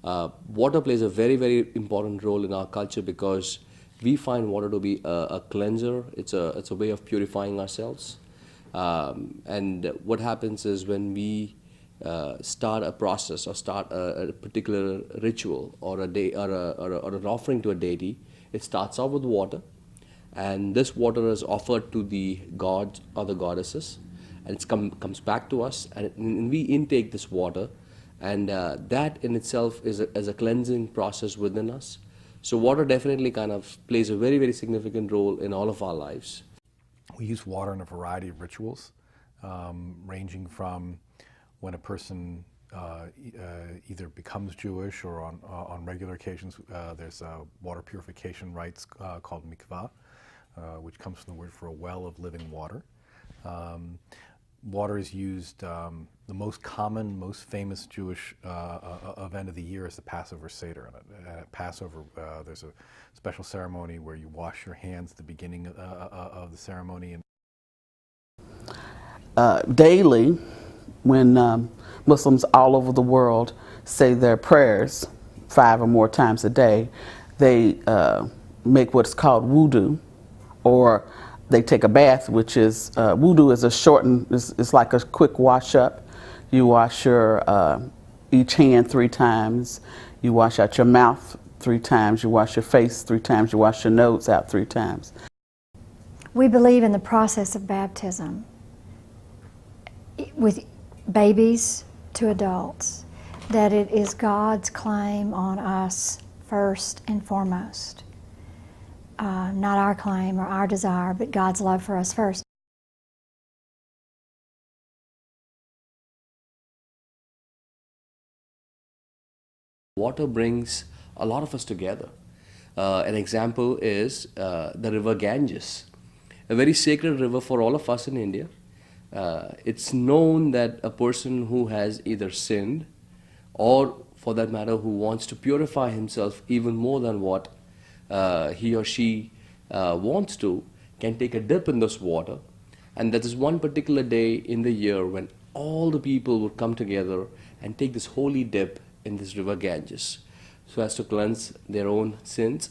Water plays a very, very important role in our culture because we find water to be a cleanser. It's a way of purifying ourselves. And what happens is when we start a process or start a particular ritual or a day or an offering to a deity, it starts off with water, and this water is offered to the gods or the goddesses, and it comes back to us, and we intake this water, and that in itself is a cleansing process within us. So water definitely kind of plays a very, very significant role in all of our lives. We use water in a variety of rituals, ranging from when a person either becomes Jewish or on regular occasions. There's water purification rites called mikvah, which comes from the word for a well of living water. Water is used, the most common, most famous Jewish event of the year is the Passover Seder. And at Passover, there's a special ceremony where you wash your hands at the beginning of the ceremony. Daily, when Muslims all over the world say their prayers 5 or more times a day, they make what's called wudu, or they take a bath, which is, wudu is a shortened, it's like a quick wash up. You wash your, each hand 3 times, you wash out your mouth 3 times, you wash your face 3 times, you wash your nose out 3 times. We believe in the process of baptism with babies to adults, that it is God's claim on us first and foremost. Not our claim or our desire, but God's love for us first. Water brings a lot of us together. An example is the river Ganges, a very sacred river for all of us in India. It's known that a person who has either sinned or, for that matter, who wants to purify himself even more than what he or she wants to, can take a dip in this water. And that is one particular day in the year when all the people would come together and take this holy dip in this river Ganges, so as to cleanse their own sins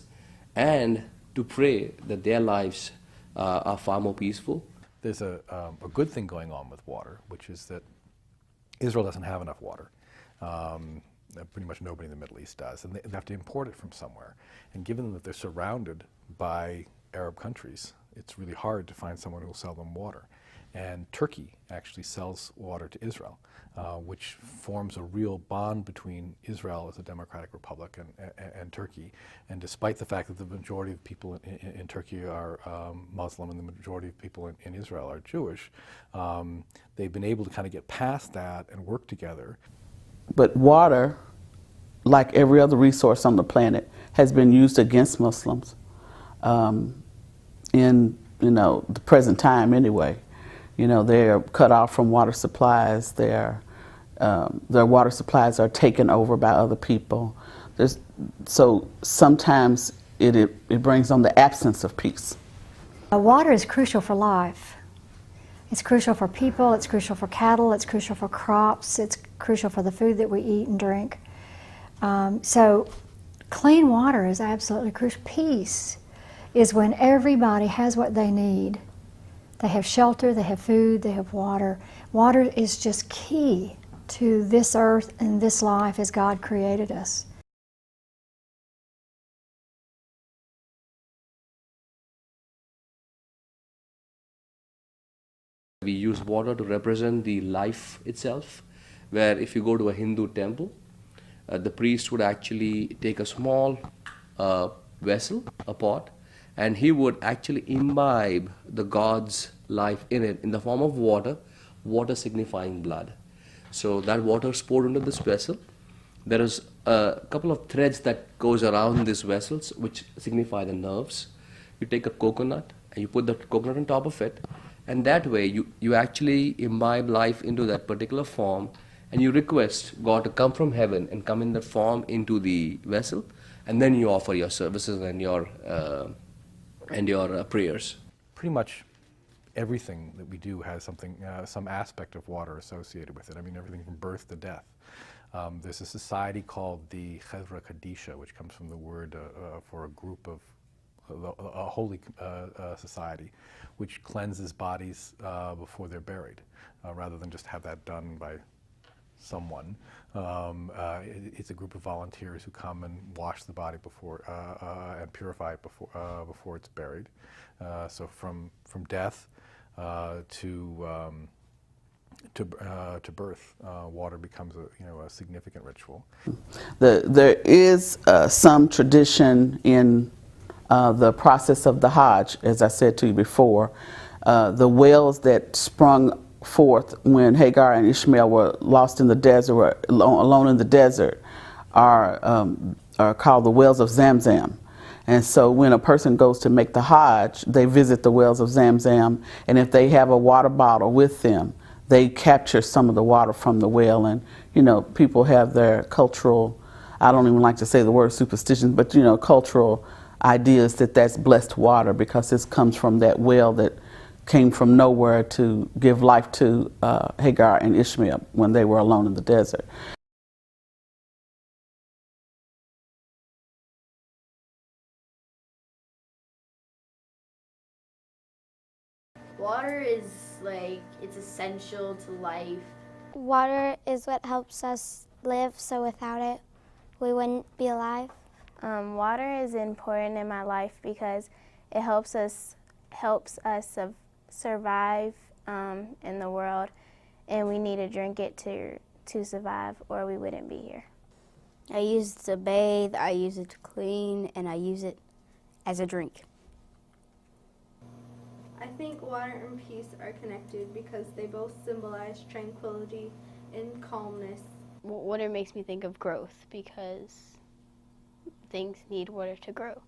and to pray that their lives are far more peaceful. There's a good thing going on with water, which is that Israel doesn't have enough water. Pretty much nobody in the Middle East does, and they have to import it from somewhere. And given that they're surrounded by Arab countries, it's really hard to find someone who will sell them water. And Turkey actually sells water to Israel, which forms a real bond between Israel as a democratic republic and Turkey. And despite the fact that the majority of people in Turkey are Muslim and the majority of people in Israel are Jewish, they've been able to kind of get past that and work together. But water, like every other resource on the planet, has been used against Muslims in the present time anyway. They're cut off from water supplies. Their water supplies are taken over by other people. So sometimes it brings on the absence of peace. Water is crucial for life. It's crucial for people, it's crucial for cattle, it's crucial for crops, it's crucial for the food that we eat and drink. So clean water is absolutely crucial. Peace is when everybody has what they need. They have shelter, they have food, they have water. Water is just key to this earth and this life as God created us. We use water to represent the life itself, where if you go to a Hindu temple, the priest would actually take a small vessel, a pot, and he would actually imbibe the God's life in it in the form of water, water signifying blood. So that water is poured into this vessel. There is a couple of threads that goes around these vessels which signify the nerves. You take a coconut and you put the coconut on top of it, and that way you actually imbibe life into that particular form, and you request God to come from heaven and come in that form into the vessel, and then you offer your services and your prayers. Pretty much everything that we do has something, some aspect of water associated with it. I mean, everything from birth to death. There's a society called the Chevra Kadisha, which comes from the word for a group of a holy society, which cleanses bodies before they're buried, rather than just have that done by someone. It's a group of volunteers who come and wash the body before and purify it before it's buried. So from death to birth, water becomes a significant ritual. There is some tradition in the process of the Hajj, as I said to you before. The wells that sprung forth when Hagar and Ishmael were lost in the desert, were alone in the desert, are called the wells of Zamzam. And so when a person goes to make the Hajj, they visit the wells of Zamzam, and if they have a water bottle with them, they capture some of the water from the well. And people have their cultural, I don't even like to say the word superstition, but cultural ideas that that's blessed water because this comes from that well that came from nowhere to give life to Hagar and Ishmael when they were alone in the desert. Water is it's essential to life. Water is what helps us live, so without it, we wouldn't be alive. Water is important in my life because it helps us survive in the world, and we need to drink it to survive, or we wouldn't be here. I use it to bathe, I use it to clean, and I use it as a drink. I think water and peace are connected because they both symbolize tranquility and calmness. Water makes me think of growth because things need water to grow.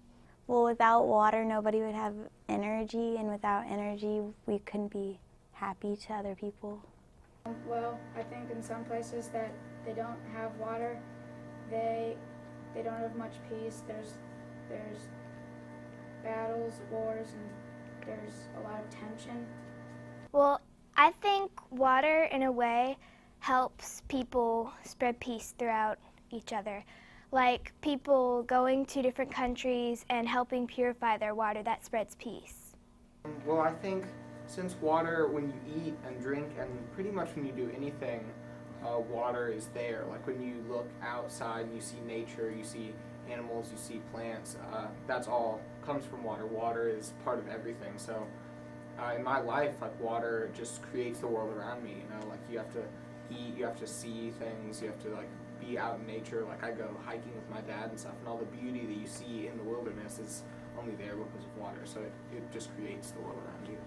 Well, without water, nobody would have energy, and without energy, we couldn't be happy to other people. Well, I think in some places that they don't have water, they don't have much peace. There's battles, wars, and there's a lot of tension. Well, I think water, in a way, helps people spread peace throughout each other. Like people going to different countries and helping purify their water, that spreads peace. Well, I think since water, when you eat and drink and pretty much when you do anything, water is there. Like when you look outside and you see nature, you see animals, you see plants, that's all comes from water. Water is part of everything. So in my life, water just creates the world around me. Like you have to eat, you have to see things, you have to be out in nature. I go hiking with my dad and stuff, and all the beauty that you see in the wilderness is only there because of water. So it just creates the world around you.